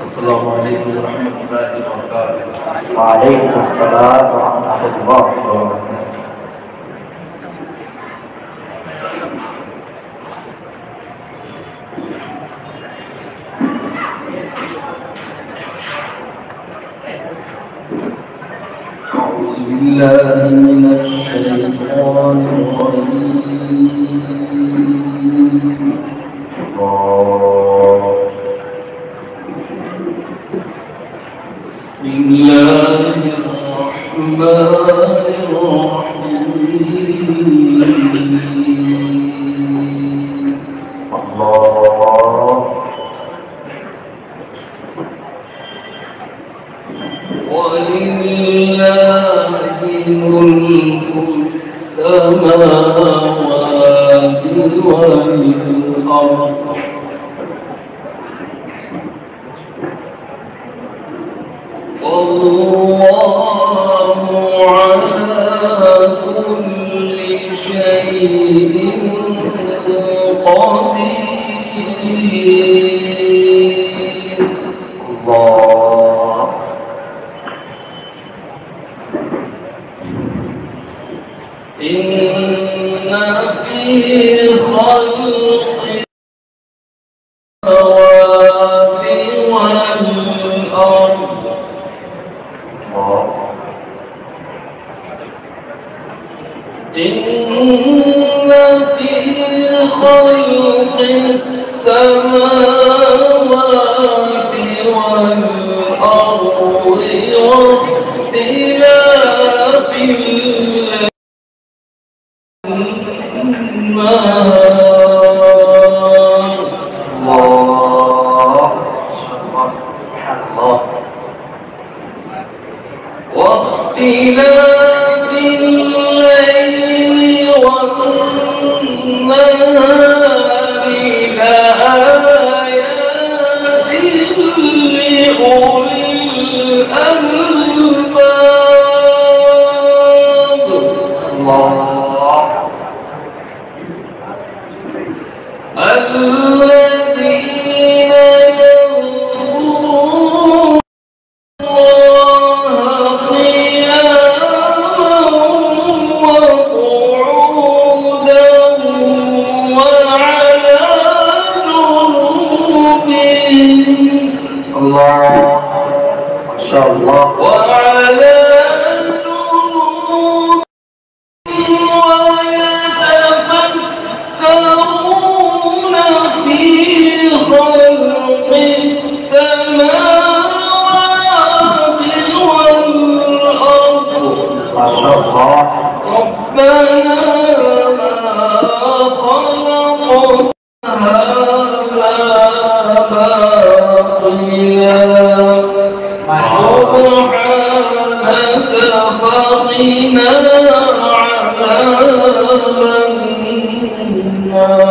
السلام عليكم ورحمة الله وبركاته. وعليكم السلام ورحمة الله وبركاته. أعوذ بالله من الشيطان الرجيم. بسم الله الرحمن الرحيم. الله. ولله ملك السماوات والأرض والله على كل شيء قدير. الله. إن في خلق السماوات والأرض إن في خلق السماوات والأرض واختلاف الليل والنهار سبحان الله. واختلاف الليل والنهار لآيات لأولي الألباب. الله. الذين يذكرون الله قياما وقعودا وعلى جنوبهم الله. ما شاء الله. وعلى جنوبهم ويتفكرون في خلق السماوات والأرض ما شاء الله. ربنا خلقت هذا باطلا سبحانك فقنا عذاب النار.